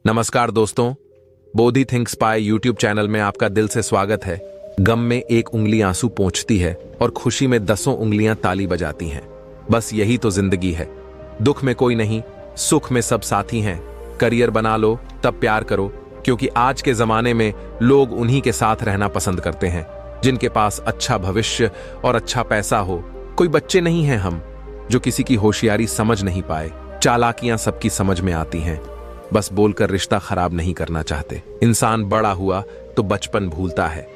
नमस्कार दोस्तों, बोधी थिंक्स पाए यूट्यूब चैनल में आपका दिल से स्वागत है। गम में एक उंगली आंसू पोंछती है और खुशी में 10 उंगलियां ताली बजाती हैं। बस यही तो जिंदगी है। दुख में कोई नहीं, सुख में सब साथी हैं। करियर बना लो तब प्यार करो, क्योंकि आज के जमाने में लोग उन्हीं के साथ रहना पसंद करते हैं जिनके पास अच्छा भविष्य और अच्छा पैसा हो। कोई बच्चे नहीं हैं हम जो किसी की होशियारी समझ नहीं पाए। चालाकियां सबकी समझ में आती हैं, बस बोलकर रिश्ता खराब नहीं करना चाहते। इंसान बड़ा हुआ तो बचपन भूलता है,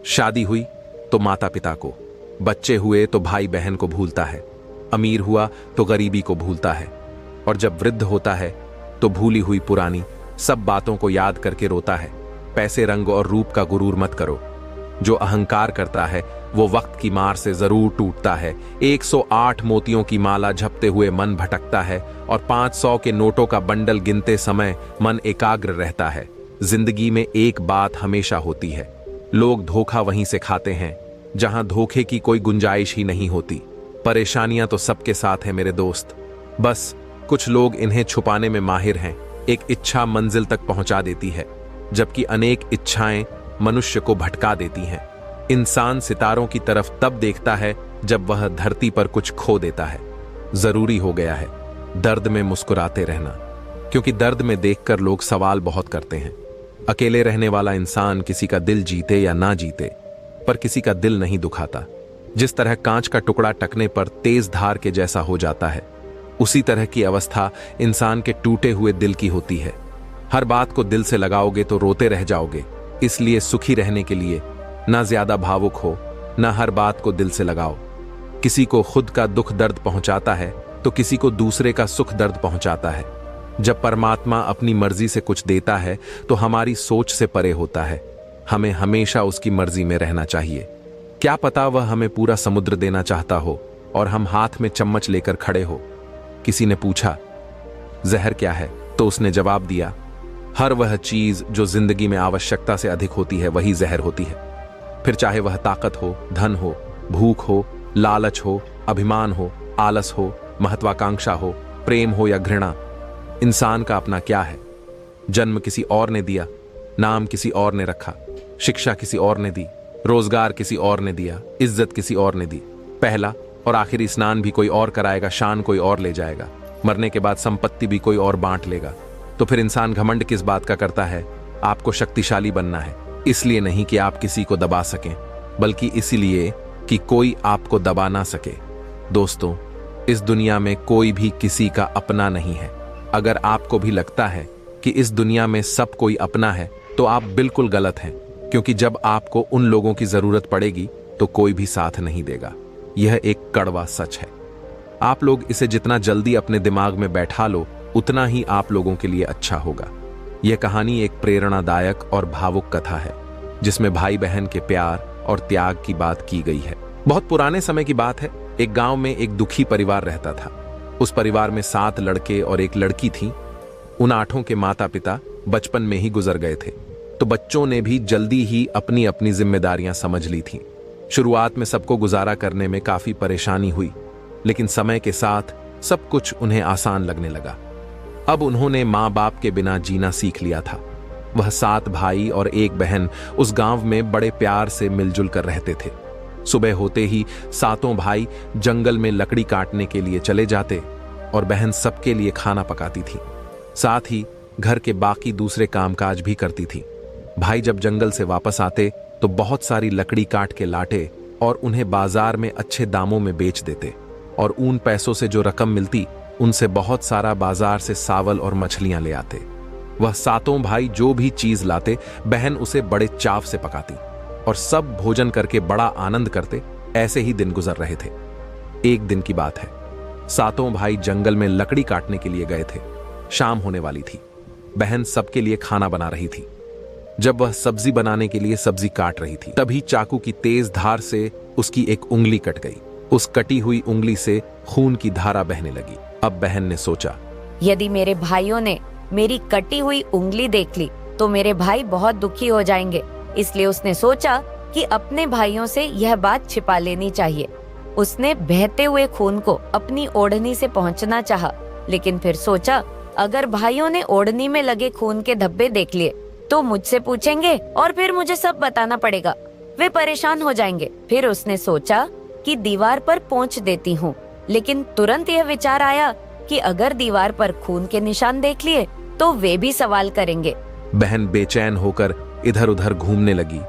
शादी हुई तो माता पिता को, बच्चे हुए तो भाई बहन को भूलता है, अमीर हुआ तो गरीबी को भूलता है, और जब वृद्ध होता है तो भूली हुई पुरानी सब बातों को याद करके रोता है। पैसे, रंग और रूप का गुरूर मत करो। जो अहंकार करता है वो वक्त की मार से जरूर टूटता है। 108 मोतियों की माला झपते हुए मन भटकता है और 500 के नोटों का बंडल गिनते समय मन एकाग्र रहता है। जिंदगी में एक बात हमेशा होती है, लोग धोखा वहीं से खाते हैं जहां धोखे की कोई गुंजाइश ही नहीं होती। परेशानियां तो सबके साथ हैं मेरे दोस्त, बस कुछ लोग इन्हें छुपाने में माहिर हैं। एक इच्छा मंजिल तक पहुंचा देती है, जबकि अनेक इच्छाएं मनुष्य को भटका देती हैं। इंसान सितारों की तरफ तब देखता है जब वह धरती पर कुछ खो देता है। जरूरी हो गया है दर्द में मुस्कुराते रहना, क्योंकि दर्द में देखकर लोग सवाल बहुत करते हैं। अकेले रहने वाला इंसान किसी का दिल जीते या ना जीते, पर किसी का दिल नहीं दुखाता। जिस तरह कांच का टुकड़ा टकने पर तेज धार के जैसा हो जाता है, उसी तरह की अवस्था इंसान के टूटे हुए दिल की होती है। हर बात को दिल से लगाओगे तो रोते रह जाओगे। इसलिए सुखी रहने के लिए ना ज्यादा भावुक हो, ना हर बात को दिल से लगाओ। किसी को खुद का दुख दर्द पहुंचाता है तो किसी को दूसरे का सुख दर्द पहुंचाता है। जब परमात्मा अपनी मर्जी से कुछ देता है तो हमारी सोच से परे होता है। हमें हमेशा उसकी मर्जी में रहना चाहिए। क्या पता वह हमें पूरा समुद्र देना चाहता हो और हम हाथ में चम्मच लेकर खड़े हो। किसी ने पूछा जहर क्या है, तो उसने जवाब दिया, हर वह चीज जो जिंदगी में आवश्यकता से अधिक होती है वही जहर होती है। फिर चाहे वह ताकत हो, धन हो, भूख हो, लालच हो, अभिमान हो, आलस हो, महत्वाकांक्षा हो, प्रेम हो या घृणा। इंसान का अपना क्या है? जन्म किसी और ने दिया, नाम किसी और ने रखा, शिक्षा किसी और ने दी, रोजगार किसी और ने दिया, इज्जत किसी और ने दी। पहला और आखिरी स्नान भी कोई और कराएगा, शान कोई और ले जाएगा, मरने के बाद संपत्ति भी कोई और बांट लेगा। तो फिर इंसान घमंड किस बात का करता है? आपको शक्तिशाली बनना है, इसलिए नहीं कि आप किसी को दबा सकें, बल्कि इसलिए कि कोई आपको दबा ना सके। दोस्तों, इस दुनिया में कोई भी किसी का अपना नहीं है। अगर आपको भी लगता है कि इस दुनिया में सब कोई अपना है तो आप बिल्कुल गलत हैं, क्योंकि जब आपको उन लोगों की जरूरत पड़ेगी तो कोई भी साथ नहीं देगा। यह एक कड़वा सच है। आप लोग इसे जितना जल्दी अपने दिमाग में बैठा लो उतना ही आप लोगों के लिए अच्छा होगा। यह कहानी एक प्रेरणादायक और भावुक कथा है जिसमें भाई बहन के प्यार और त्याग की बात की गई है। बहुत पुराने समय की बात है। एक गांव में एक दुखी परिवार रहता था। उस परिवार में 7 लड़के और एक लड़की थी। उन 8 के माता पिता बचपन में ही गुजर गए थे, तो बच्चों ने भी जल्दी ही अपनी अपनी जिम्मेदारियां समझ ली थीं। शुरुआत में सबको गुजारा करने में काफी परेशानी हुई, लेकिन समय के साथ सब कुछ उन्हें आसान लगने लगा। अब उन्होंने माँ बाप के बिना जीना सीख लिया था। वह 7 भाई और 1 बहन उस गांव में बड़े प्यार से मिलजुल कर रहते थे। सुबह होते ही 7 भाई जंगल में लकड़ी काटने के लिए चले जाते और बहन सबके लिए खाना पकाती थी। साथ ही घर के बाकी दूसरे कामकाज भी करती थी। भाई जब जंगल से वापस आते तो बहुत सारी लकड़ी काट के लाते और उन्हें बाजार में अच्छे दामों में बेच देते, और उन पैसों से जो रकम मिलती उनसे बहुत सारा बाजार से सावल और मछलियां ले आते। वह 7 भाई जो भी चीज लाते बहन उसे बड़े चाव से पकाती और सब भोजन करके बड़ा आनंद करते। ऐसे ही दिन गुजर रहे थे। एक दिन की बात है, 7 भाई जंगल में लकड़ी काटने के लिए गए थे। शाम होने वाली थी। बहन सबके लिए खाना बना रही थी। जब वह सब्जी बनाने के लिए सब्जी काट रही थी, तभी चाकू की तेज धार से उसकी एक उंगली कट गई। उस कटी हुई उंगली से खून की धारा बहने लगी। अब बहन ने सोचा, यदि मेरे भाइयों ने मेरी कटी हुई उंगली देख ली तो मेरे भाई बहुत दुखी हो जाएंगे। इसलिए उसने सोचा कि अपने भाइयों से यह बात छिपा लेनी चाहिए। उसने बहते हुए खून को अपनी ओढ़नी से पहुंचना चाहा, लेकिन फिर सोचा अगर भाइयों ने ओढ़नी में लगे खून के धब्बे देख लिए तो मुझसे पूछेंगे और फिर मुझे सब बताना पड़ेगा। वे परेशान हो जाएंगे। फिर उसने सोचा कि दीवार पर पोंछ देती हूँ, लेकिन तुरंत यह विचार आया कि अगर दीवार पर खून के निशान देख लिए तो वे भी सवाल करेंगे। बहन बेचैन होकर इधर उधर घूमने लगी,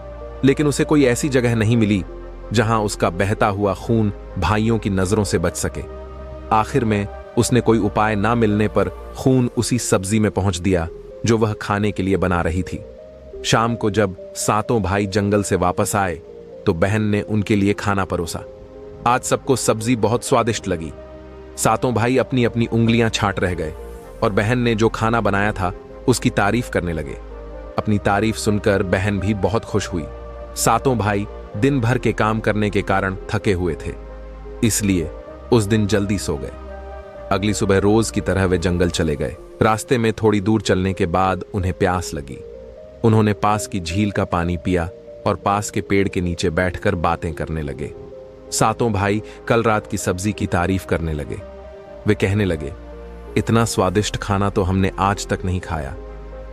लेकिन उसे कोई ऐसी जगह नहीं मिली जहां उसका बहता हुआ खून भाइयों की नजरों से बच सके। आखिर में उसने कोई उपाय ना मिलने पर खून उसी सब्जी में पहुंच दिया जो वह खाने के लिए बना रही थी। शाम को जब सातों भाई जंगल से वापस आए तो बहन ने उनके लिए खाना परोसा। आज सबको सब्जी बहुत स्वादिष्ट लगी। सातों भाई अपनी अपनी उंगलियां छाट रह गए और बहन ने जो खाना बनाया था उसकी तारीफ करने लगे। अपनी तारीफ सुनकर बहन भी बहुत खुश हुई। सातों भाई दिन भर के काम करने के कारण थके हुए थे, इसलिए उस दिन जल्दी सो गए। अगली सुबह रोज की तरह वे जंगल चले गए। रास्ते में थोड़ी दूर चलने के बाद उन्हें प्यास लगी। उन्होंने पास की झील का पानी पिया और पास के पेड़ के नीचे बैठकर बातें करने लगे। सातों भाई कल रात की सब्जी की तारीफ करने लगे। वे कहने लगे, इतना स्वादिष्ट खाना तो हमने आज तक नहीं खाया।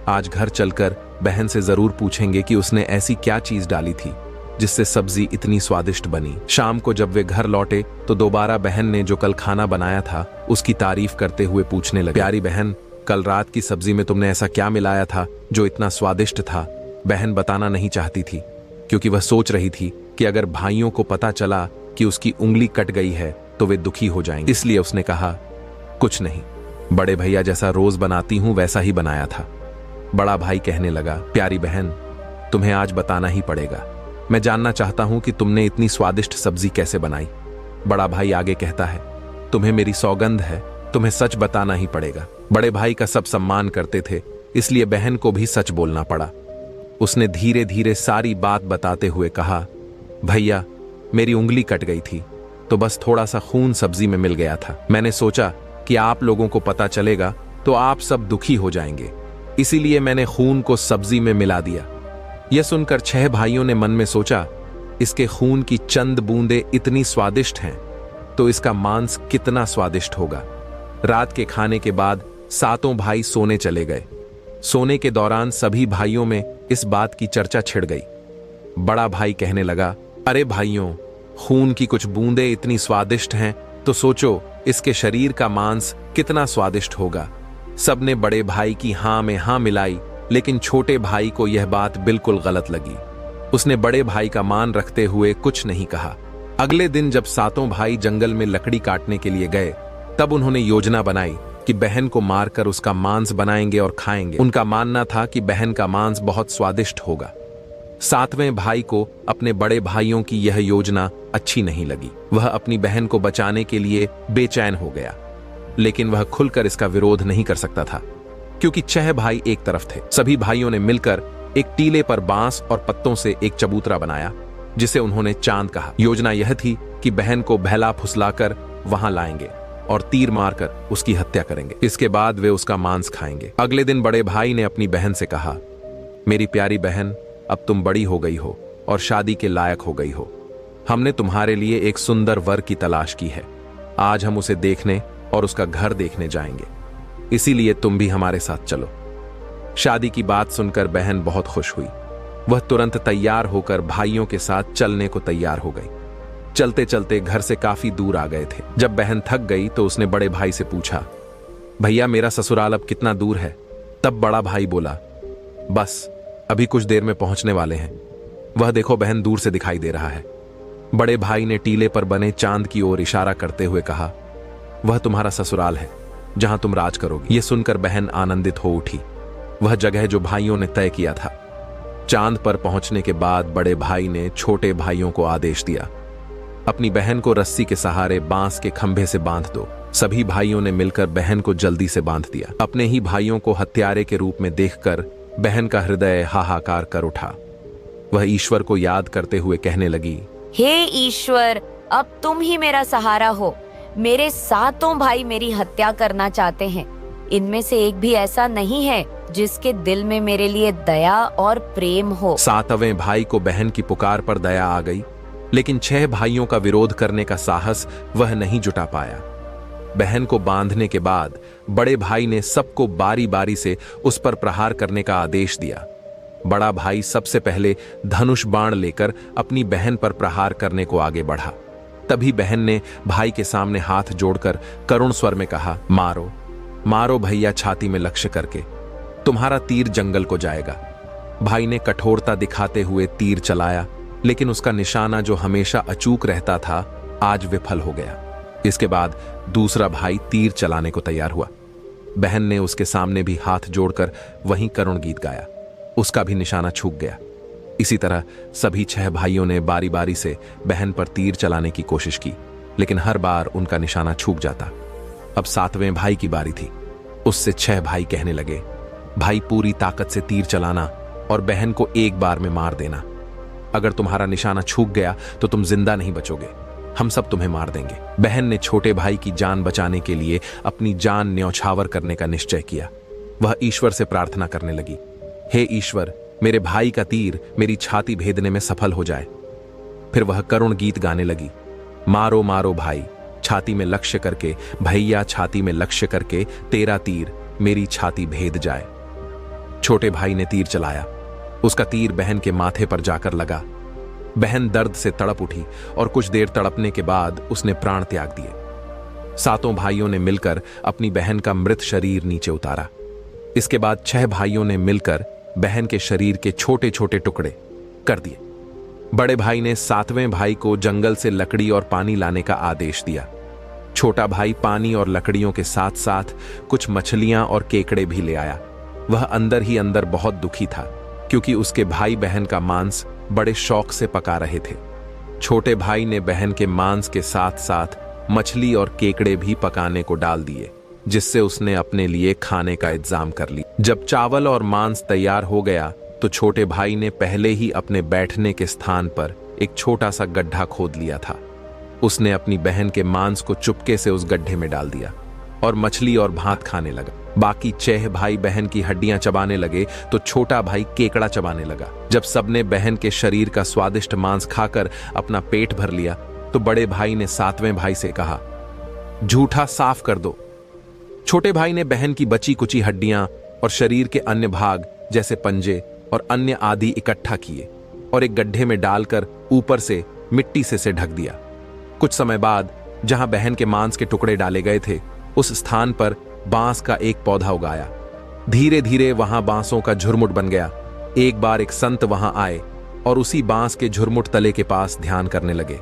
आज घर चलकर बहन से जरूर पूछेंगे कि उसने ऐसी क्या चीज डाली थी जिससे सब्जी इतनी स्वादिष्ट बनी। शाम को जब वे घर लौटे तो दोबारा बहन ने जो कल खाना बनाया था उसकी तारीफ करते हुए पूछने लगे, प्यारी बहन, कल रात की सब्जी में तुमने ऐसा क्या मिलाया था जो इतना स्वादिष्ट था? बहन बताना नहीं चाहती थी क्योंकि वह सोच रही थी कि अगर भाइयों को पता चला कि उसकी उंगली कट गई है तो वे दुखी हो जाएंगे। इसलिए उसने कहा, कुछ नहीं, बड़े भैया जैसा रोज बनाती हूं वैसा ही बनाया था। बड़ा भाई कहने लगा, प्यारी बहन, तुम्हें आज बताना ही पड़ेगा। मैं जानना चाहता हूं कि तुमने इतनी स्वादिष्ट सब्जी कैसे बनाई। बड़ा भाई आगे कहता है, तुम्हें मेरी सौगंध है, तुम्हें सच बताना ही पड़ेगा। बड़े भाई का सब सम्मान करते थे, इसलिए बहन को भी सच बोलना पड़ा। उसने धीरे धीरे सारी बात बताते हुए कहा, भैया, मेरी उंगली कट गई थी तो बस थोड़ा सा खून सब्जी में मिल गया था। मैंने सोचा कि आप लोगों को पता चलेगा तो आप सब दुखी हो जाएंगे, इसीलिए मैंने खून को सब्जी में मिला दिया। यह सुनकर 6 भाइयों ने मन में सोचा, इसके खून की चंद बूंदें इतनी स्वादिष्ट हैं तो इसका मांस कितना स्वादिष्ट होगा। रात के खाने के बाद सातों भाई सोने चले गए। सोने के दौरान सभी भाइयों में इस बात की चर्चा छिड़ गई। बड़ा भाई कहने लगा, अरे भाइयों, खून की कुछ बूंदें इतनी स्वादिष्ट हैं तो सोचो इसके शरीर का मांस कितना स्वादिष्ट होगा। सबने बड़े भाई की हां में हां मिलाई, लेकिन छोटे भाई को यह बात बिल्कुल गलत लगी। उसने बड़े भाई का मान रखते हुए कुछ नहीं कहा। अगले दिन जब सातों भाई जंगल में लकड़ी काटने के लिए गए तब उन्होंने योजना बनाई कि बहन को मारकर उसका मांस बनाएंगे और खाएंगे। उनका मानना था कि बहन का मांस बहुत स्वादिष्ट होगा। 7वें भाई को अपने बड़े भाइयों की यह योजना अच्छी नहीं लगी। वह अपनी बहन को बचाने के लिए बेचैन हो गया, लेकिन वह खुलकर इसका विरोध नहीं कर सकता था क्योंकि 6 भाई एक तरफ थे। सभी भाइयों ने मिलकर एक टीले पर बांस और पत्तों से एक चबूतरा बनाया जिसे उन्होंने चांद कहा। योजना यह थी कि बहन को बहला फुसलाकर वहां लाएंगे और तीर मारकर उसकी हत्या करेंगे। इसके बाद वे उसका मांस खाएंगे। अगले दिन बड़े भाई ने अपनी बहन से कहा, मेरी प्यारी बहन, अब तुम बड़ी हो गई हो और शादी के लायक हो गई हो। हमने तुम्हारे लिए एक सुंदर वर की तलाश की है। आज हम उसे देखने और उसका घर देखने जाएंगे, इसीलिए तुम भी हमारे साथ चलो। शादी की बात सुनकर बहन बहुत खुश हुई। वह तुरंत तैयार होकर भाइयों के साथ चलने को तैयार हो गई। चलते चलते घर से काफी दूर आ गए थे। जब बहन थक गई तो उसने बड़े भाई से पूछा, भैया, मेरा ससुराल अब कितना दूर है? तब बड़ा भाई बोला, बस अभी कुछ देर में पहुंचने वाले हैं। वह देखो, बहन दूर से दिखाई दे रहा है। बड़े भाई ने टीले पर बने चांद की ओर इशारा करते हुए कहा, वह तुम्हारा ससुराल है जहां तुम राज करोगी। यह सुनकर बहन आनंदित हो उठी। वह जगह जो भाइयों ने तय किया था। चांद पर पहुंचने के बाद बड़े भाई ने छोटे भाइयों को आदेश दिया, अपनी बहन को रस्सी के सहारे बांस के खंभे से बांध दो। सभी भाइयों ने मिलकर बहन को जल्दी से बांध दिया। अपने ही भाइयों को हत्यारे के रूप में देखकर बहन का हृदय हाहाकार कर उठा। वह ईश्वर को याद करते हुए कहने लगी, हे ईश्वर, अब तुम ही मेरा सहारा हो। मेरे सातों भाई मेरी हत्या करना चाहते हैं। इनमें से एक भी ऐसा नहीं है जिसके दिल में मेरे लिए दया और प्रेम हो। 7वें भाई को बहन की पुकार पर दया आ गई, लेकिन 6 भाइयों का विरोध करने का साहस वह नहीं जुटा पाया। बहन को बांधने के बाद बड़े भाई ने सबको बारी बारी से उस पर प्रहार करने का आदेश दिया। बड़ा भाई सबसे पहले धनुष बाण लेकर अपनी बहन पर प्रहार करने को आगे बढ़ा। तभी बहन ने भाई के सामने हाथ जोड़कर करुण स्वर में कहा, मारो मारो भैया, छाती में लक्ष्य करके, तुम्हारा तीर जंगल को जाएगा। भाई ने कठोरता दिखाते हुए तीर चलाया, लेकिन उसका निशाना जो हमेशा अचूक रहता था आज विफल हो गया। इसके बाद दूसरा भाई तीर चलाने को तैयार हुआ। बहन ने उसके सामने भी हाथ जोड़कर वहीं करुण गीत गाया, उसका भी निशाना चूक गया। इसी तरह सभी 6 भाइयों ने बारी बारी से बहन पर तीर चलाने की कोशिश की, लेकिन हर बार उनका निशाना चूक जाता। अब 7वें भाई की बारी थी। उससे 6 भाई कहने लगे, भाई पूरी ताकत से तीर चलाना और बहन को एक बार में मार देना। अगर तुम्हारा निशाना चूक गया तो तुम जिंदा नहीं बचोगे, हम सब तुम्हें मार देंगे। बहन ने छोटे भाई की जान बचाने के लिए अपनी जान न्यौछावर करने का निश्चय किया। वह ईश्वर से प्रार्थना करने लगी, हे ईश्वर, मेरे भाई का तीर मेरी छाती भेदने में सफल हो जाए। फिर वह करुण गीत गाने लगी, मारो मारो भाई, छाती में लक्ष्य करके, भैया छाती में लक्ष्य करके, तेरा तीर मेरी छाती भेद जाए। छोटे भाई ने तीर चलाया, उसका तीर बहन के माथे पर जाकर लगा। बहन दर्द से तड़प उठी और कुछ देर तड़पने के बाद उसने प्राण त्याग दिए। 7 भाइयों ने मिलकर अपनी बहन का मृत शरीर नीचे उतारा। इसके बाद 6 भाइयों ने मिलकर बहन के शरीर के छोटे छोटे टुकड़े कर दिए। बड़े भाई ने 7वें भाई को जंगल से लकड़ी और पानी लाने का आदेश दिया। छोटा भाई पानी और लकड़ियों के साथ साथ कुछ मछलियां और केकड़े भी ले आया। वह अंदर ही अंदर बहुत दुखी था, क्योंकि उसके भाई बहन का मांस बड़े शौक से पका रहे थे। छोटे भाई ने बहन के मांस के साथ साथ मछली और केकड़े भी पकाने को डाल दिए, जिससे उसने अपने लिए खाने का इंतजाम कर लिया। जब चावल और मांस तैयार हो गया तो छोटे भाई ने पहले ही अपने बैठने के स्थान पर एक छोटा सा गड्ढा खोद लिया था। उसने अपनी बहन के मांस को चुपके से उस गड्ढे में डाल दिया और मछली और भात खाने लगा। बाकी 6 भाई बहन की हड्डियां चबाने लगे तो छोटा भाई केकड़ा चबाने लगा। जब सबने बहन के शरीर का स्वादिष्ट मांस खाकर अपना पेट भर लिया तो बड़े भाई ने 7वें भाई से कहा, झूठा साफ कर दो। छोटे भाई ने बहन की बची कुची हड्डियां और शरीर के अन्य भाग जैसे पंजे और अन्य आदि इकट्ठा किए और एक गड्ढे में डालकर ऊपर से मिट्टी से ढक दिया। कुछ समय बाद जहां बहन के मांस के टुकड़े डाले गए थे, उस स्थान पर बांस का एक पौधा उगाया। धीरे धीरे वहां बांसों का झुरमुट बन गया। एक बार एक संत वहां आए और उसी बांस के झुरमुट तले के पास ध्यान करने लगे।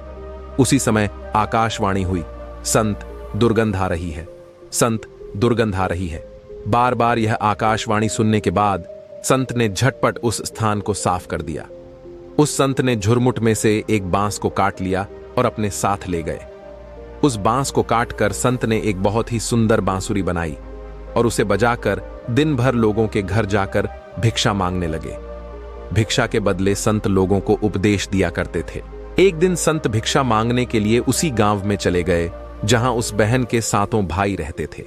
उसी समय आकाशवाणी हुई, संत दुर्गंध आ रही है, संत दुर्गंध आ रही है। बार बार यह आकाशवाणी सुनने के बाद संत ने झटपट उस स्थान को साफ कर दिया। उस संत ने झुरमुट में से एक बांस को काट लिया और अपने साथ ले गए। उस बांस को काटकर संत ने एक बहुत ही सुंदर बांसुरी बनाई और उसे बजाकर दिन भर लोगों के घर जाकर भिक्षा मांगने लगे। भिक्षा के बदले संत लोगों को उपदेश दिया करते थे। एक दिन संत भिक्षा मांगने के लिए उसी गांव में चले गए जहां उस बहन के 7 भाई रहते थे।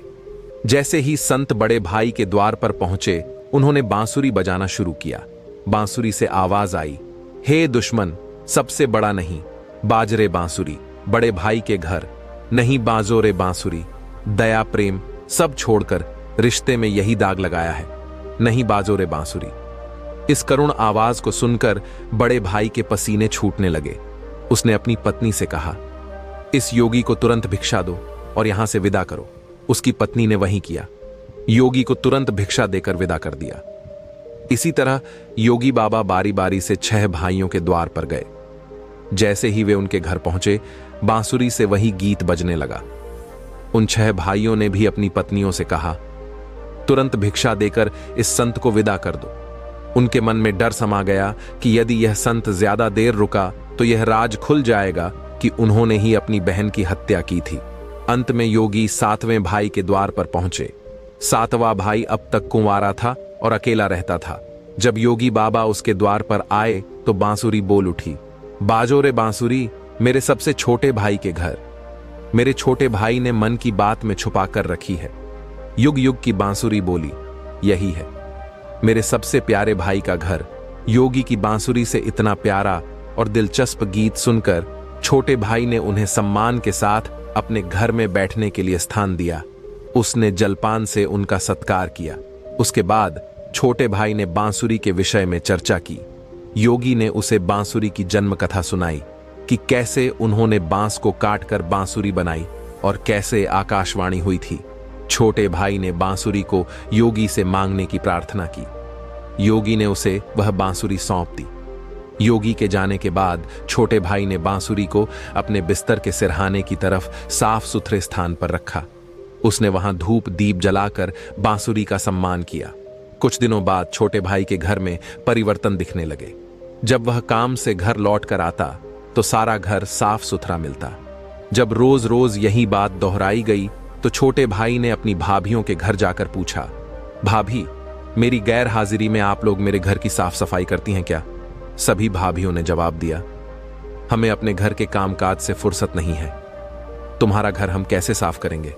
जैसे ही संत बड़े भाई के द्वार पर पहुंचे, उन्होंने बांसुरी बजाना शुरू किया। बांसुरी से आवाज आई, हे दुश्मन, सबसे बड़ा नहीं, बाजरे बांसुरी, बड़े भाई के घर, नहीं बाजो रे बांसुरी, दया प्रेम सब छोड़कर रिश्ते में यही दाग लगाया है, नहीं बाजो रे बांसुरी। इस करुण आवाज को सुनकर बड़े भाई के पसीने छूटने लगे। उसने अपनी पत्नी से कहा, इस योगी को तुरंत भिक्षा दो और यहां से विदा करो। उसकी पत्नी ने वही किया, योगी को तुरंत भिक्षा देकर विदा कर दिया। इसी तरह योगी बाबा बारी बारी से 6 भाइयों के द्वार पर गए। जैसे ही वे उनके घर पहुंचे, बांसुरी से वही गीत बजने लगा। उन 6 भाइयों ने भी अपनी पत्नियों से कहा, तुरंत भिक्षा देकर इस संत को विदा कर दो। उनके मन में डर समा गया कि यदि यह संत ज्यादा देर रुका तो यह राज खुल जाएगा कि उन्होंने ही अपनी बहन की हत्या की थी। अंत में योगी 7वें भाई के द्वार पर पहुंचे। 7वां भाई अब तक कुंवारा था और अकेला रहता था। जब योगी बाबा उसके द्वार पर आए तो बांसुरी बोल उठी, बाजो रे बांसुरी, मेरे सबसे छोटे भाई के घर। मेरे छोटे भाई ने मन की बात में छुपा कर रखी है। युग युग की बांसुरी बोली, यही है मेरे सबसे प्यारे भाई का घर। योगी की बांसुरी से इतना प्यारा और दिलचस्प गीत सुनकर छोटे भाई ने उन्हें सम्मान के साथ अपने घर में बैठने के लिए स्थान दिया। उसने जलपान से उनका सत्कार किया। उसके बाद छोटे भाई ने बांसुरी के विषय में चर्चा की। योगी ने उसे बांसुरी की जन्म कथा सुनाई कि कैसे उन्होंने बांस को काटकर बांसुरी बनाई और कैसे आकाशवाणी हुई थी। छोटे भाई ने बांसुरी को योगी से मांगने की प्रार्थना की। योगी ने उसे वह बांसुरी सौंप दी। योगी के जाने के बाद छोटे भाई ने बांसुरी को अपने बिस्तर के सिरहाने की तरफ साफ सुथरे स्थान पर रखा। उसने वहां धूप दीप जलाकर बांसुरी का सम्मान किया। कुछ दिनों बाद छोटे भाई के घर में परिवर्तन दिखने लगे। जब वह काम से घर लौट कर आता तो सारा घर साफ सुथरा मिलता। जब रोज रोज यही बात दोहराई गई तो छोटे भाई ने अपनी भाभियों के घर जाकर पूछा, भाभी, मेरी गैर हाजिरी में आप लोग मेरे घर की साफ सफाई करती हैं क्या? सभी भाभियों ने जवाब दिया, हमें अपने घर के कामकाज से फुर्सत नहीं है, तुम्हारा घर हम कैसे साफ करेंगे?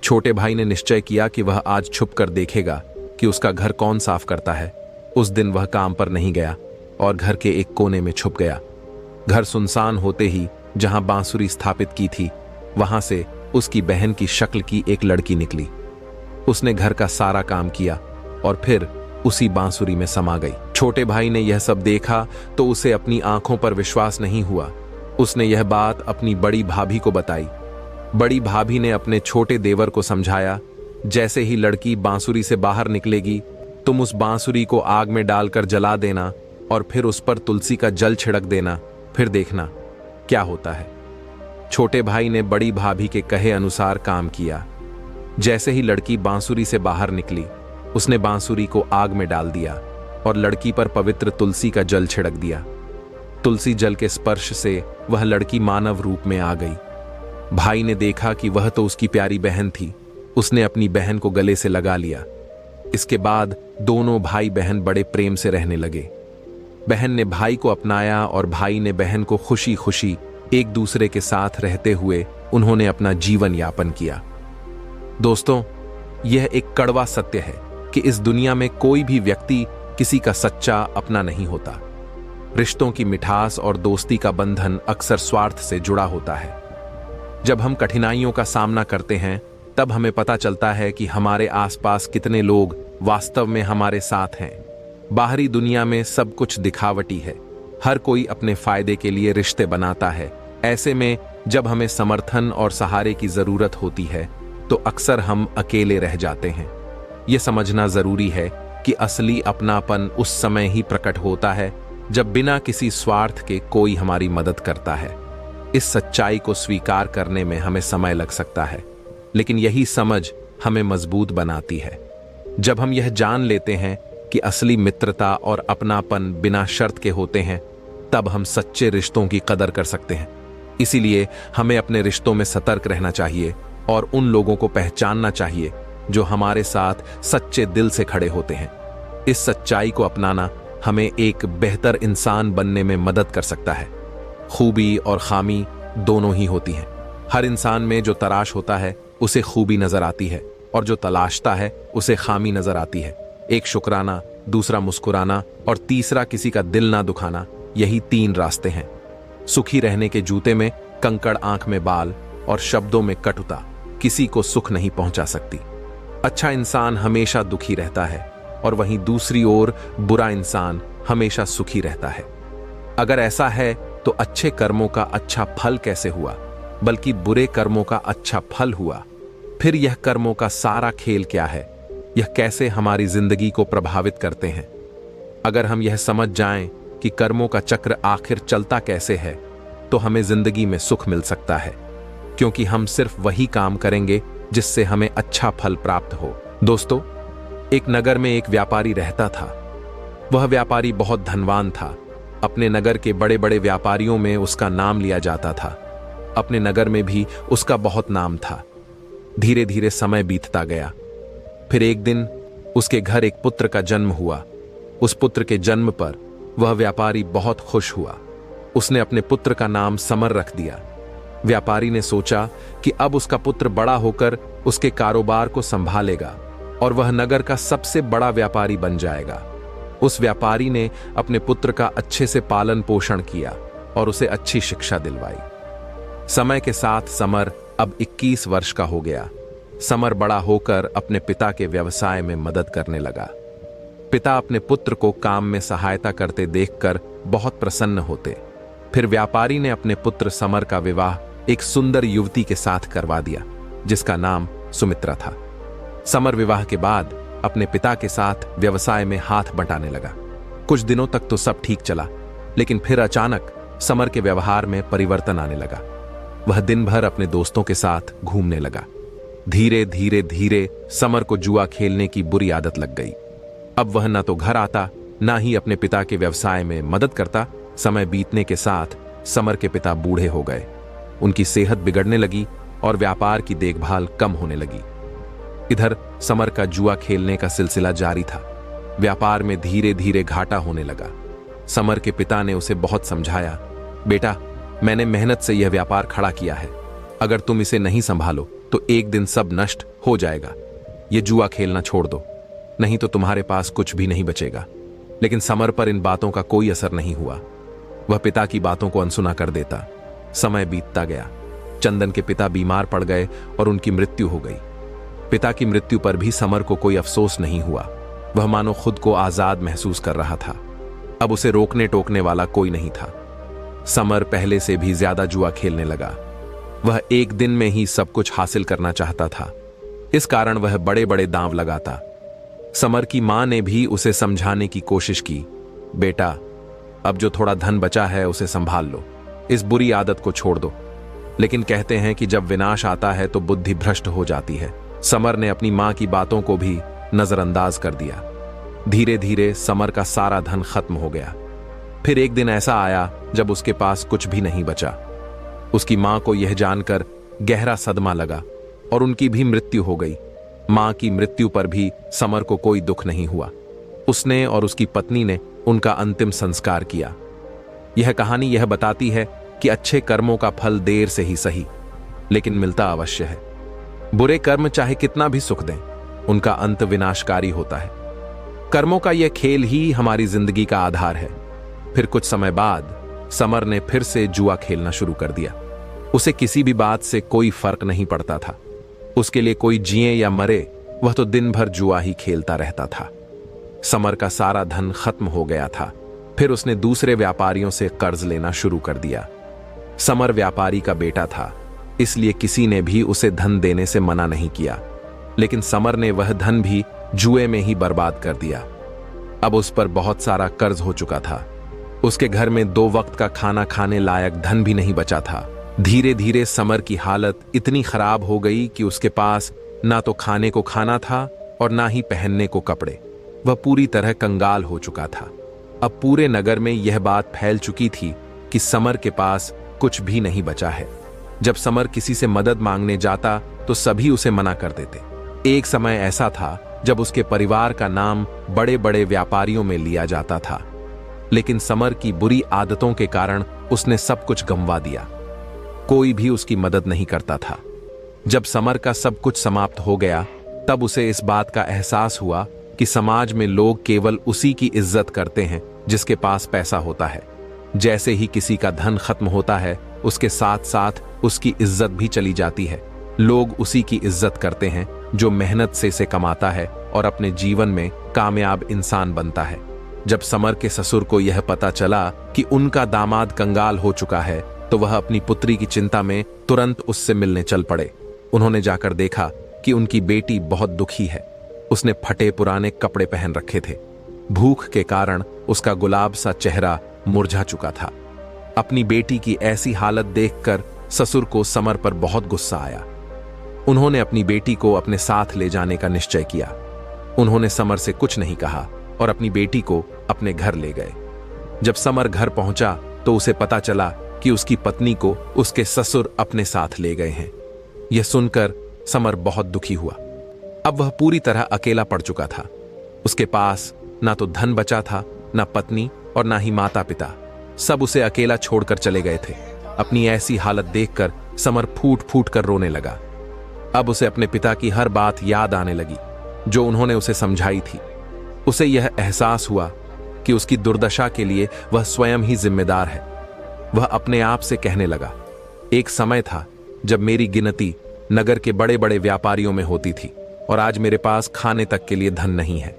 छोटे भाई ने निश्चय किया कि वह आज छुप कर देखेगा कि उसका घर कौन साफ करता है। उस दिन वह काम पर नहीं गया और घर के एक कोने में छुप गया। घर सुनसान होते ही जहां बांसुरी स्थापित की थी, वहां से उसकी बहन की शक्ल की एक लड़की निकली। उसने घर का सारा काम किया और फिर उसी बांसुरी में समा गई। छोटे भाई ने यह सब देखा तो उसे अपनी आंखों पर विश्वास नहीं हुआ। उसने यह बात अपनी बड़ी भाभी को बताई। बड़ी भाभी ने अपने छोटे देवर को समझाया, जैसे ही लड़की बांसुरी से बाहर निकलेगी, तुम उस बांसुरी को आग में डालकर जला देना और फिर उस पर तुलसी का जल छिड़क देना, फिर देखना क्या होता है। छोटे भाई ने बड़ी भाभी के कहे अनुसार काम किया। जैसे ही लड़की बांसुरी से बाहर निकली, उसने बांसुरी को आग में डाल दिया और लड़की पर पवित्र तुलसी का जल छिड़क दिया। तुलसी जल के स्पर्श से वह लड़की मानव रूप में आ गई। भाई ने देखा कि वह तो उसकी प्यारी बहन थी। उसने अपनी बहन को गले से लगा लिया। इसके बाद दोनों भाई बहन बड़े प्रेम से रहने लगे। बहन ने भाई को अपनाया और भाई ने बहन को खुशी खुशी एक दूसरे के साथ रहते हुए उन्होंने अपना जीवन यापन किया। दोस्तों, यह एक कड़वा सत्य है कि इस दुनिया में कोई भी व्यक्ति किसी का सच्चा अपना नहीं होता। रिश्तों की मिठास और दोस्ती का बंधन अक्सर स्वार्थ से जुड़ा होता है। जब हम कठिनाइयों का सामना करते हैं, तब हमें पता चलता है कि हमारे आसपास कितने लोग वास्तव में हमारे साथ हैं। बाहरी दुनिया में सब कुछ दिखावटी है। हर कोई अपने फायदे के लिए रिश्ते बनाता है। ऐसे में जब हमें समर्थन और सहारे की जरूरत होती है तो अक्सर हम अकेले रह जाते हैं। यह समझना जरूरी है कि असली अपनापन उस समय ही प्रकट होता है जब बिना किसी स्वार्थ के कोई हमारी मदद करता है। इस सच्चाई को स्वीकार करने में हमें समय लग सकता है, लेकिन यही समझ हमें मजबूत बनाती है। जब हम यह जान लेते हैं कि असली मित्रता और अपनापन बिना शर्त के होते हैं, तब हम सच्चे रिश्तों की कदर कर सकते हैं। इसीलिए हमें अपने रिश्तों में सतर्क रहना चाहिए और उन लोगों को पहचानना चाहिए जो हमारे साथ सच्चे दिल से खड़े होते हैं। इस सच्चाई को अपनाना हमें एक बेहतर इंसान बनने में मदद कर सकता है। खूबी और खामी दोनों ही होती हैं। हर इंसान में जो तराश होता है उसे खूबी नजर आती है और जो तलाशता है उसे खामी नजर आती है। एक शुक्राना, दूसरा मुस्कुराना और तीसरा किसी का दिल ना दुखाना, यही 3 रास्ते हैं। सुखी रहने के जूते में कंकड़, आंख में बाल और शब्दों में कटुता किसी को सुख नहीं पहुंचा सकती। अच्छा इंसान हमेशा दुखी रहता है और वहीं दूसरी ओर बुरा इंसान हमेशा सुखी रहता है। अगर ऐसा है तो अच्छे कर्मों का अच्छा फल कैसे हुआ, बल्कि बुरे कर्मों का अच्छा फल हुआ। फिर यह कर्मों का सारा खेल क्या है, यह कैसे हमारी जिंदगी को प्रभावित करते हैं। अगर हम यह समझ जाएं कि कर्मों का चक्र आखिर चलता कैसे है, तो हमें जिंदगी में सुख मिल सकता है, क्योंकि हम सिर्फ वही काम करेंगे जिससे हमें अच्छा फल प्राप्त हो। दोस्तों, एक नगर में एक व्यापारी रहता था। वह व्यापारी बहुत धनवान था। अपने नगर के बड़े बड़े व्यापारियों में उसका नाम लिया जाता था। अपने नगर में भी उसका बहुत नाम था। धीरे धीरे समय बीतता गया। फिर एक दिन उसके घर एक पुत्र का जन्म हुआ। उस पुत्र के जन्म पर वह व्यापारी बहुत खुश हुआ। उसने अपने पुत्र का नाम समर रख दिया। व्यापारी ने सोचा कि अब उसका पुत्र बड़ा होकर उसके कारोबार को संभालेगा और वह नगर का सबसे बड़ा व्यापारी बन जाएगा। उस व्यापारी ने अपने पुत्र का अच्छे से पालन पोषण किया और उसे अच्छी शिक्षा दिलवाई। समय के साथ समर अब 21 वर्ष का हो गया। समर बड़ा होकर अपने पिता के व्यवसाय में मदद करने लगा। पिता अपने पुत्र को काम में सहायता करते देखकर बहुत प्रसन्न होते। फिर व्यापारी ने अपने पुत्र समर का विवाह एक सुंदर युवती के साथ करवा दिया, जिसका नाम सुमित्रा था। समर विवाह के बाद अपने पिता के साथ व्यवसाय में हाथ बंटाने लगा। कुछ दिनों तक तो सब ठीक चला, लेकिन फिर अचानक समर के व्यवहार में परिवर्तन आने लगा। वह दिन भर अपने दोस्तों के साथ घूमने लगा। धीरे धीरे धीरे समर को जुआ खेलने की बुरी आदत लग गई। अब वह न तो घर आता, ना ही अपने पिता के व्यवसाय में मदद करता। समय बीतने के साथ समर के पिता बूढ़े हो गए। उनकी सेहत बिगड़ने लगी और व्यापार की देखभाल कम होने लगी। इधर समर का जुआ खेलने का सिलसिला जारी था। व्यापार में धीरे धीरे घाटा होने लगा। समर के पिता ने उसे बहुत समझाया, बेटा, मैंने मेहनत से यह व्यापार खड़ा किया है। अगर तुम इसे नहीं संभालो तो एक दिन सब नष्ट हो जाएगा। ये जुआ खेलना छोड़ दो, नहीं तो तुम्हारे पास कुछ भी नहीं बचेगा। लेकिन समर पर इन बातों का कोई असर नहीं हुआ। वह पिता की बातों को अनसुना कर देता। समय बीतता गया। चंदन के पिता बीमार पड़ गए और उनकी मृत्यु हो गई। पिता की मृत्यु पर भी समर को कोई अफसोस नहीं हुआ। वह मानो खुद को आजाद महसूस कर रहा था। अब उसे रोकने टोकने वाला कोई नहीं था। समर पहले से भी ज्यादा जुआ खेलने लगा। वह एक दिन में ही सब कुछ हासिल करना चाहता था। इस कारण वह बड़े बड़े दांव लगाता। समर की मां ने भी उसे समझाने की कोशिश की, बेटा, अब जो थोड़ा धन बचा है उसे संभाल लो, इस बुरी आदत को छोड़ दो। लेकिन कहते हैं कि जब विनाश आता है तो बुद्धि भ्रष्ट हो जाती है। समर ने अपनी मां की बातों को भी नजरअंदाज कर दिया। धीरे धीरे समर का सारा धन खत्म हो गया। फिर एक दिन ऐसा आया जब उसके पास कुछ भी नहीं बचा। उसकी मां को यह जानकर गहरा सदमा लगा और उनकी भी मृत्यु हो गई। मां की मृत्यु पर भी समर को कोई दुख नहीं हुआ। उसने और उसकी पत्नी ने उनका अंतिम संस्कार किया। यह कहानी यह बताती है कि अच्छे कर्मों का फल देर से ही सही, लेकिन मिलता अवश्य है। बुरे कर्म चाहे कितना भी सुख दें, उनका अंत विनाशकारी होता है। कर्मों का यह खेल ही हमारी जिंदगी का आधार है। फिर कुछ समय बाद समर ने फिर से जुआ खेलना शुरू कर दिया। उसे किसी भी बात से कोई फर्क नहीं पड़ता था। उसके लिए कोई जिए या मरे, वह तो दिन भर जुआ ही खेलता रहता था। समर का सारा धन खत्म हो गया था। फिर उसने दूसरे व्यापारियों से कर्ज लेना शुरू कर दिया। समर व्यापारी का बेटा था, इसलिए किसी ने भी उसे धन देने से मना नहीं किया। लेकिन समर ने वह धन भी जुए में ही बर्बाद कर दिया। अब उस पर बहुत सारा कर्ज हो चुका था। उसके घर में 2 वक्त का खाना खाने लायक धन भी नहीं बचा था। धीरे धीरे समर की हालत इतनी खराब हो गई कि उसके पास ना तो खाने को खाना था और ना ही पहनने को कपड़े। वह पूरी तरह कंगाल हो चुका था। अब पूरे नगर में यह बात फैल चुकी थी कि समर के पास कुछ भी नहीं बचा है। जब समर किसी से मदद मांगने जाता तो सभी उसे मना कर देते। एक समय ऐसा था जब उसके परिवार का नाम बड़े बड़े व्यापारियों में लिया जाता था। लेकिन समर की बुरी आदतों के कारण उसने सब कुछ गंवा दिया। कोई भी उसकी मदद नहीं करता था। जब समर का सब कुछ समाप्त हो गया, तब उसे इस बात का एहसास हुआ कि समाज में लोग केवल उसी की इज्जत करते हैं जिसके पास पैसा होता है। जैसे ही किसी का धन खत्म होता है, उसके साथ साथ उसकी इज्जत भी चली जाती है। लोग उसी की इज्जत करते हैं जो मेहनत से इसे कमाता है और अपने जीवन में कामयाब इंसान बनता है। जब समर के ससुर को यह पता चला कि उनका दामाद कंगाल हो चुका है, तो वह अपनी पुत्री की चिंता में तुरंत उससे मिलने चल पड़े। उन्होंने जाकर देखा कि उनकी बेटी बहुत दुखी है। उसने फटे पुराने कपड़े पहन रखे थे। भूख के कारण उसका गुलाब सा चेहरा मुरझा चुका था। अपनी बेटी की ऐसी हालत देखकर ससुर को समर पर बहुत गुस्सा आया। उन्होंने अपनी बेटी को अपने साथ ले जाने का निश्चय किया। उन्होंने समर से कुछ नहीं कहा और अपनी बेटी को अपने घर ले गए। जब समर घर पहुंचा तो उसे पता चला कि उसकी पत्नी को उसके ससुर अपने साथ ले गए हैं। यह सुनकर समर बहुत दुखी हुआ। अब वह पूरी तरह अकेला पड़ चुका था। उसके पास ना तो धन बचा था, ना पत्नी और ना ही माता पिता। सब उसे अकेला छोड़कर चले गए थे। अपनी ऐसी हालत देखकर समर फूट फूट कर रोने लगा। अब उसे अपने पिता की हर बात याद आने लगी जो उन्होंने उसे समझाई थी। उसे यह एहसास हुआ कि उसकी दुर्दशा के लिए वह स्वयं ही जिम्मेदार है। वह अपने आप से कहने लगा, एक समय था जब मेरी गिनती नगर के बड़े बड़े व्यापारियों में होती थी और आज मेरे पास खाने तक के लिए धन नहीं है।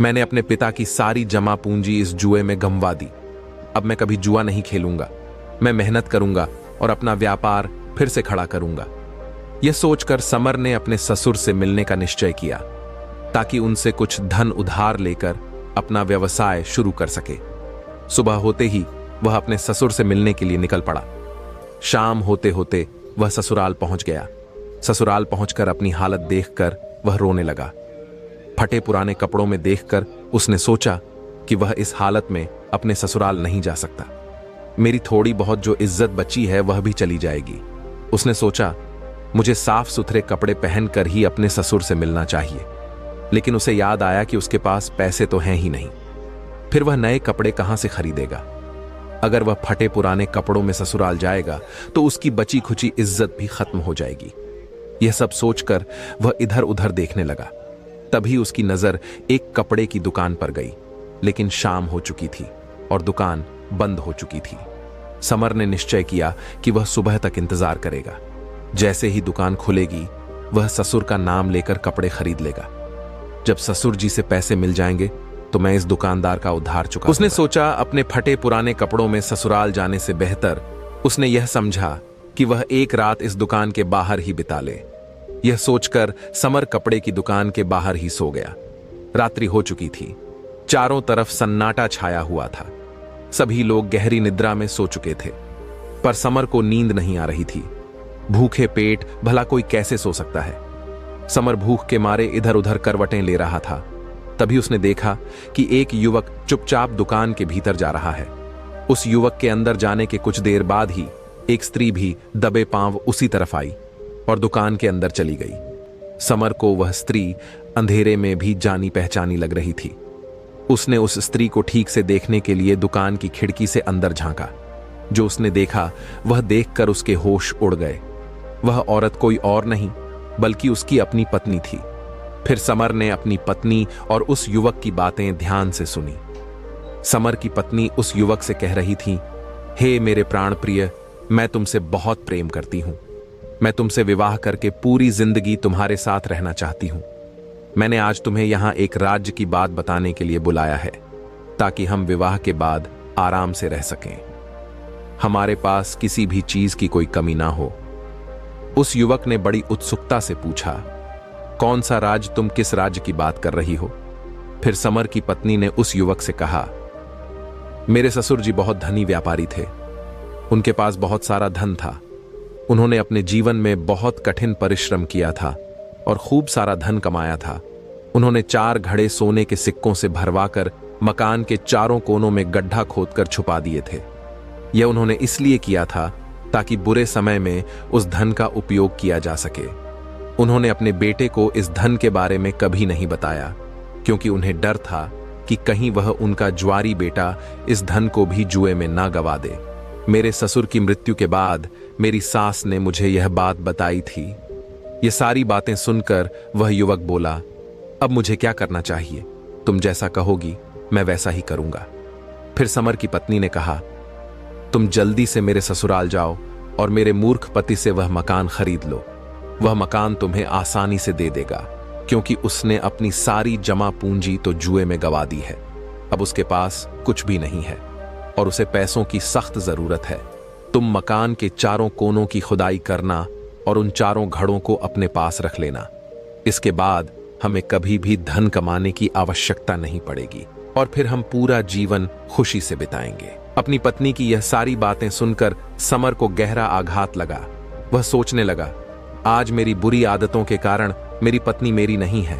मैंने अपने पिता की सारी जमा पूंजी इस जुए में गंवा दी। अब मैं कभी जुआ नहीं खेलूंगा। मैं मेहनत करूंगा और अपना व्यापार फिर से खड़ा करूंगा। यह सोचकर समर ने अपने ससुर से मिलने का निश्चय किया ताकि उनसे कुछ धन उधार लेकर अपना व्यवसाय शुरू कर सके। सुबह होते ही वह अपने ससुर से मिलने के लिए निकल पड़ा। शाम होते होते वह ससुराल पहुंच गया। ससुराल पहुंचकर अपनी हालत देखकर वह रोने लगा। फटे पुराने कपड़ों में देखकर उसने सोचा कि वह इस हालत में अपने ससुराल नहीं जा सकता। मेरी थोड़ी बहुत जो इज्जत बची है वह भी चली जाएगी। उसने सोचा मुझे साफ सुथरे कपड़े पहनकर ही अपने ससुर से मिलना चाहिए, लेकिन उसे याद आया कि उसके पास पैसे तो हैं ही नहीं। फिर वह नए कपड़े कहां से खरीदेगा? अगर वह फटे पुराने कपड़ों में ससुराल जाएगा तो उसकी बची खुची इज्जत भी खत्म हो जाएगी। यह सब सोचकर वह इधर उधर देखने लगा। तभी उसकी नजर एक कपड़े की दुकान पर गई, लेकिन शाम हो चुकी थी और दुकान बंद हो चुकी थी। समर ने निश्चय किया कि वह सुबह तक इंतजार करेगा। जैसे ही दुकान खुलेगी वह ससुर का नाम लेकर कपड़े खरीद लेगा। जब ससुर जी से पैसे मिल जाएंगे तो मैं इस दुकानदार का उधार चुका। उसने सोचा अपने फटे पुराने कपड़ों में ससुराल जाने से बेहतर उसने यह समझा कि वह एक रात इस दुकान के बाहर ही बिता ले। यह सोचकर समर कपड़े की दुकान के बाहर ही सो गया। रात्रि हो चुकी थी। चारों तरफ सन्नाटा छाया हुआ था। सभी लोग गहरी निद्रा में सो चुके थे, पर समर को नींद नहीं आ रही थी। भूखे पेट भला कोई कैसे सो सकता है? समर भूख के मारे इधर उधर करवटें ले रहा था। तभी उसने देखा कि एक युवक चुपचाप दुकान के भीतर जा रहा है। उस युवक के अंदर जाने के कुछ देर बाद ही एक स्त्री भी दबे पांव उसी तरफ आई और दुकान के अंदर चली गई। समर को वह स्त्री अंधेरे में भी जानी पहचानी लग रही थी। उसने उस स्त्री को ठीक से देखने के लिए दुकान की खिड़की से अंदर झांका। जो उसने देखा वह देखकर उसके होश उड़ गए। वह औरत कोई और नहीं बल्कि उसकी अपनी पत्नी थी। फिर समर ने अपनी पत्नी और उस युवक की बातें ध्यान से सुनी। समर की पत्नी उस युवक से कह रही थी, हे मेरे प्राण प्रिय, मैं तुमसे बहुत प्रेम करती हूं। मैं तुमसे विवाह करके पूरी जिंदगी तुम्हारे साथ रहना चाहती हूं। मैंने आज तुम्हें यहां एक राज्य की बात बताने के लिए बुलाया है ताकि हम विवाह के बाद आराम से रह सकें। हमारे पास किसी भी चीज की कोई कमी ना हो। उस युवक ने बड़ी उत्सुकता से पूछा, कौन सा राज्य? तुम किस राज्य की बात कर रही हो? फिर समर की पत्नी ने उस युवक से कहा, मेरे ससुर जी बहुत धनी व्यापारी थे। उनके पास बहुत सारा धन था। उन्होंने अपने जीवन में बहुत कठिन परिश्रम किया था और खूब सारा धन कमाया था। उन्होंने 4 घड़े सोने के सिक्कों से भरवाकर मकान के चारों कोनों में गड्ढा खोदकर छुपा दिए थे। यह उन्होंने इसलिए किया था ताकि बुरे समय में उस धन का उपयोग किया जा सके। उन्होंने अपने बेटे को इस धन के बारे में कभी नहीं बताया, क्योंकि उन्हें डर था कि कहीं वह उनका ज्वारी बेटा इस धन को भी जुए में ना गवा दे। मेरे ससुर की मृत्यु के बाद मेरी सास ने मुझे यह बात बताई थी। ये सारी बातें सुनकर वह युवक बोला, अब मुझे क्या करना चाहिए? तुम जैसा कहोगी मैं वैसा ही करूंगा। फिर समर की पत्नी ने कहा, तुम जल्दी से मेरे ससुराल जाओ और मेरे मूर्ख पति से वह मकान खरीद लो। वह मकान तुम्हें आसानी से दे देगा, क्योंकि उसने अपनी सारी जमा पूंजी तो जुए में गवा दी है। अब उसके पास कुछ भी नहीं है और उसे पैसों की सख्त जरूरत है। तुम मकान के चारों कोनों की खुदाई करना और उन चारों घड़ों को अपने पास रख लेना। इसके बाद हमें कभी भी धन कमाने की आवश्यकता नहीं पड़ेगी और फिर हम पूरा जीवन खुशी से बिताएंगे। अपनी पत्नी की यह सारी बातें सुनकर समर को गहरा आघात लगा। वह सोचने लगा, आज मेरी बुरी आदतों के कारण मेरी पत्नी मेरी नहीं है।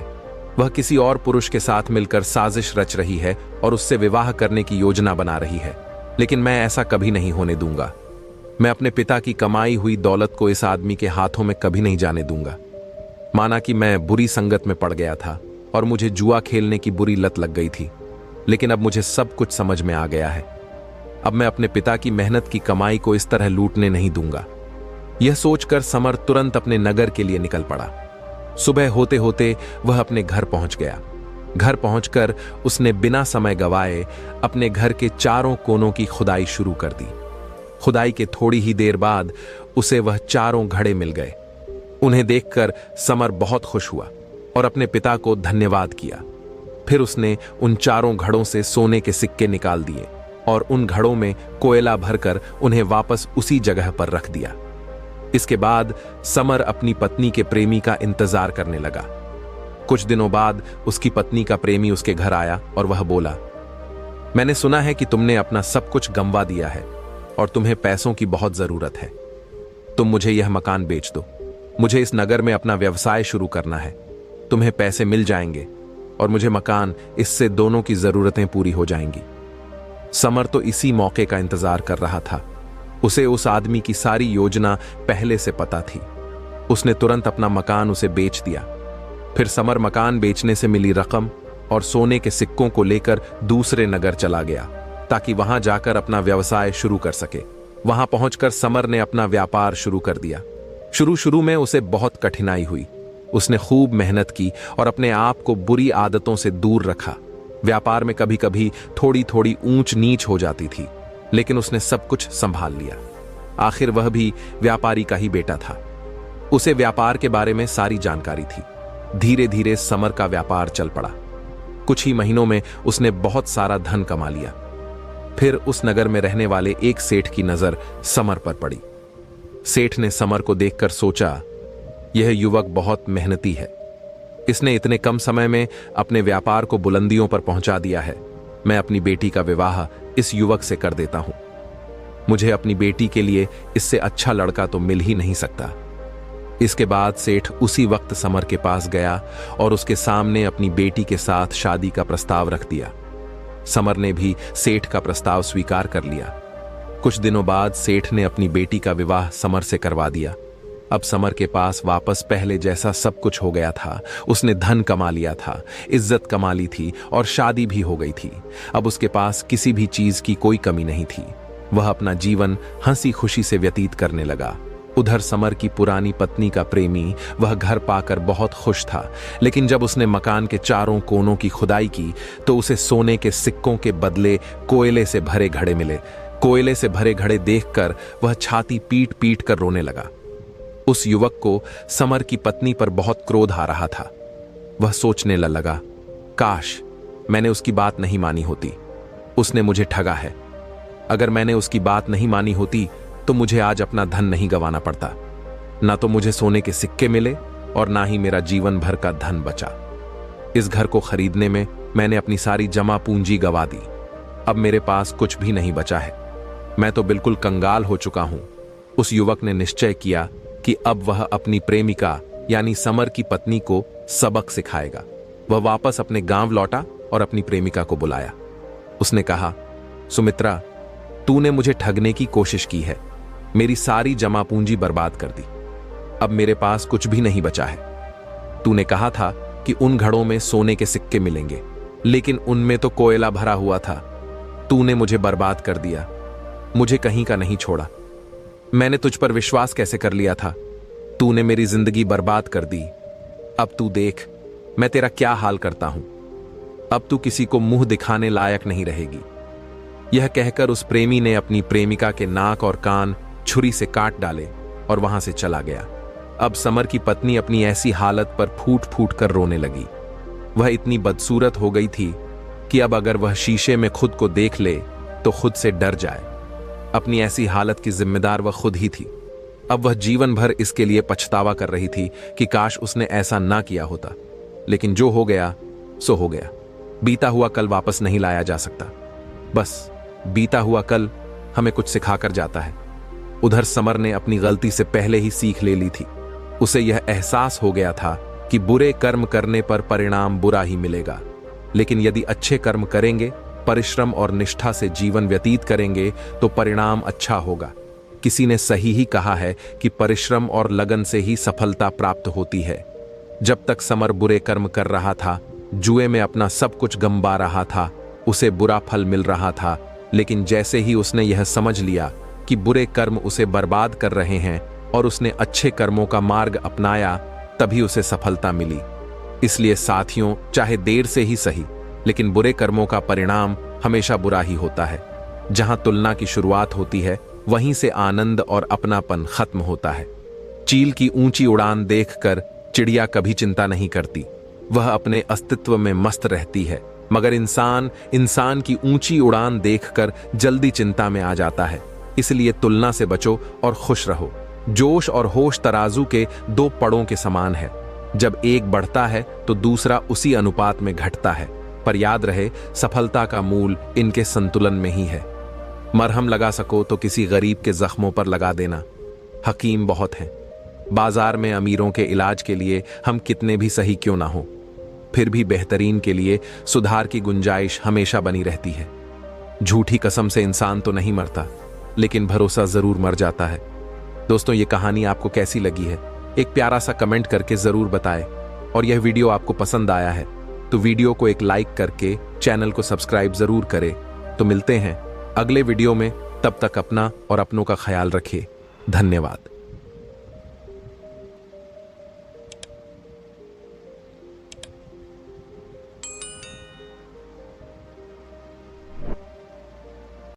वह किसी और पुरुष के साथ मिलकर साजिश रच रही है और उससे विवाह करने की योजना बना रही है, लेकिन मैं ऐसा कभी नहीं होने दूंगा। मैं अपने पिता की कमाई हुई दौलत को इस आदमी के हाथों में कभी नहीं जाने दूंगा। माना कि मैं बुरी संगत में पड़ गया था और मुझे जुआ खेलने की बुरी लत लग गई थी, लेकिन अब मुझे सब कुछ समझ में आ गया है। अब मैं अपने पिता की मेहनत की कमाई को इस तरह लूटने नहीं दूंगा। यह सोचकर समर तुरंत अपने नगर के लिए निकल पड़ा। सुबह होते होते वह अपने घर पहुंच गया। घर पहुंचकर उसने बिना समय गवाए अपने घर के चारों कोनों की खुदाई शुरू कर दी। खुदाई के थोड़ी ही देर बाद उसे वह चारों घड़े मिल गए। उन्हें देखकर समर बहुत खुश हुआ और अपने पिता को धन्यवाद किया। फिर उसने उन चारों घड़ों से सोने के सिक्के निकाल दिए और उन घड़ों में कोयला भरकर उन्हें वापस उसी जगह पर रख दिया। इसके बाद समर अपनी पत्नी के प्रेमी का इंतजार करने लगा। कुछ दिनों बाद उसकी पत्नी का प्रेमी उसके घर आया और वह बोला, मैंने सुना है कि तुमने अपना सब कुछ गंवा दिया है और तुम्हें पैसों की बहुत जरूरत है। तुम मुझे यह मकान बेच दो। मुझे इस नगर में अपना व्यवसाय शुरू करना है। तुम्हें पैसे मिल जाएंगे और मुझे मकान, इससे दोनों की जरूरतें पूरी हो जाएंगी। समर तो इसी मौके का इंतजार कर रहा था। उसे उस आदमी की सारी योजना पहले से पता थी। उसने तुरंत अपना मकान उसे बेच दिया। फिर समर मकान बेचने से मिली रकम और सोने के सिक्कों को लेकर दूसरे नगर चला गया ताकि वहां जाकर अपना व्यवसाय शुरू कर सके। वहां पहुंचकर समर ने अपना व्यापार शुरू कर दिया। शुरू में उसे बहुत कठिनाई हुई। उसने खूब मेहनत की और अपने आप को बुरी आदतों से दूर रखा। व्यापार में कभी कभी थोड़ी थोड़ी ऊंच नीच हो जाती थी, लेकिन उसने सब कुछ संभाल लिया। आखिर वह भी व्यापारी का ही बेटा था। उसे व्यापार के बारे में सारी जानकारी थी। धीरे धीरे समर का व्यापार चल पड़ा। कुछ ही महीनों में उसने बहुत सारा धन कमा लिया। फिर उस नगर में रहने वाले एक सेठ की नजर समर पर पड़ी। सेठ ने समर को देखकर सोचा, यह युवक बहुत मेहनती है। इसने इतने कम समय में अपने व्यापार को बुलंदियों पर पहुंचा दिया है। मैं अपनी बेटी का विवाह इस युवक से कर देता हूं। मुझे अपनी बेटी के लिए इससे अच्छा लड़का तो मिल ही नहीं सकता। इसके बाद सेठ उसी वक्त समर के पास गया और उसके सामने अपनी बेटी के साथ शादी का प्रस्ताव रख दिया। समर ने भी सेठ का प्रस्ताव स्वीकार कर लिया। कुछ दिनों बाद सेठ ने अपनी बेटी का विवाह समर से करवा दिया। अब समर के पास वापस पहले जैसा सब कुछ हो गया था। उसने धन कमा लिया था, इज्जत कमा ली थी और शादी भी हो गई थी। अब उसके पास किसी भी चीज की कोई कमी नहीं थी। वह अपना जीवन हंसी खुशी से व्यतीत करने लगा। उधर समर की पुरानी पत्नी का प्रेमी वह घर पाकर बहुत खुश था, लेकिन जब उसने मकान के चारों कोनों की खुदाई की तो उसे सोने के सिक्कों के बदले कोयले से भरे घड़े मिले। कोयले से भरे घड़े देखकर वह छाती पीट पीट कर रोने लगा। उस युवक को समर की पत्नी पर बहुत क्रोध आ रहा था। वह सोचने लगा, काश मैंने उसकी बात नहीं मानी होती। उसने मुझे ठगा है। अगर मैंने उसकी बात नहीं मानी होती तो मुझे आज अपना धन नहीं गंवाना पड़ता। ना तो मुझे सोने के सिक्के मिले और ना ही मेरा जीवन भर का धन बचा। इस घर को खरीदने में मैंने अपनी सारी जमा पूंजी गंवा दी। अब मेरे पास कुछ भी नहीं बचा है। मैं तो बिल्कुल कंगाल हो चुका हूं। उस युवक ने निश्चय किया कि अब वह अपनी प्रेमिका यानी समर की पत्नी को सबक सिखाएगा। वह वापस अपने गांव लौटा और अपनी प्रेमिका को बुलाया। उसने कहा, सुमित्रा, तूने मुझे ठगने की कोशिश की है। मेरी सारी जमा पूंजी बर्बाद कर दी। अब मेरे पास कुछ भी नहीं बचा है। तूने कहा था कि उन घड़ों में सोने के सिक्के मिलेंगे, लेकिन उनमें तो कोयला भरा हुआ था। तूने मुझे बर्बाद कर दिया। मुझे कहीं का नहीं छोड़ा। मैंने तुझ पर विश्वास कैसे कर लिया था। तूने मेरी जिंदगी बर्बाद कर दी। अब तू देख मैं तेरा क्या हाल करता हूं। अब तू किसी को मुंह दिखाने लायक नहीं रहेगी। यह कहकर उस प्रेमी ने अपनी प्रेमिका के नाक और कान छुरी से काट डाले और वहां से चला गया। अब समर की पत्नी अपनी ऐसी हालत पर फूट फूट कर रोने लगी। वह इतनी बदसूरत हो गई थी कि अब अगर वह शीशे में खुद को देख ले तो खुद से डर जाए। अपनी ऐसी हालत की जिम्मेदार वह खुद ही थी। अब वह जीवन भर इसके लिए पछतावा कर रही थी कि काश उसने ऐसा ना किया होता। लेकिन जो हो गया सो हो गया। बीता हुआ कल वापस नहीं लाया जा सकता। बस बीता हुआ कल हमें कुछ सिखाकर जाता है। उधर समर ने अपनी गलती से पहले ही सीख ले ली थी। उसे यह एहसास हो गया था कि बुरे कर्म करने पर परिणाम बुरा ही मिलेगा, लेकिन यदि अच्छे कर्म करेंगे, परिश्रम और निष्ठा से जीवन व्यतीत करेंगे तो परिणाम अच्छा होगा। किसी ने सही ही कहा है कि परिश्रम और लगन से ही सफलता प्राप्त होती है। जब तक समर बुरे कर्म कर रहा था, जुए में अपना सब कुछ गंवा रहा था, उसे बुरा फल मिल रहा था। लेकिन जैसे ही उसने यह समझ लिया कि बुरे कर्म उसे बर्बाद कर रहे हैं और उसने अच्छे कर्मों का मार्ग अपनाया, तभी उसे सफलता मिली। इसलिए साथियों, चाहे देर से ही सही, लेकिन बुरे कर्मों का परिणाम हमेशा बुरा ही होता है। जहां तुलना की शुरुआत होती है, वहीं से आनंद और अपनापन खत्म होता है। चील की ऊंची उड़ान देखकर चिड़िया कभी चिंता नहीं करती, वह अपने अस्तित्व में मस्त रहती है। मगर इंसान की ऊंची उड़ान देखकर जल्दी चिंता में आ जाता है। इसलिए तुलना से बचो और खुश रहो। जोश और होश तराजू के दो पड़ों के समान है। जब एक बढ़ता है तो दूसरा उसी अनुपात में घटता है। पर याद रहे, सफलता का मूल इनके संतुलन में ही है। मरहम लगा सको तो किसी गरीब के जख्मों पर लगा देना। हकीम बहुत हैं। बाजार में अमीरों के इलाज के लिए हम कितने भी सही क्यों ना हो, फिर भी बेहतरीन के लिए सुधार की गुंजाइश हमेशा बनी रहती है। झूठी कसम से इंसान तो नहीं मरता, लेकिन भरोसा जरूर मर जाता है। दोस्तों, ये कहानी आपको कैसी लगी है? एक प्यारा सा कमेंट करके जरूर बताएं। और यह वीडियो आपको पसंद आया है तो वीडियो को एक लाइक करके चैनल को सब्सक्राइब जरूर करें। तो मिलते हैं अगले वीडियो में। तब तक अपना और अपनों का ख्याल रखिए। धन्यवाद।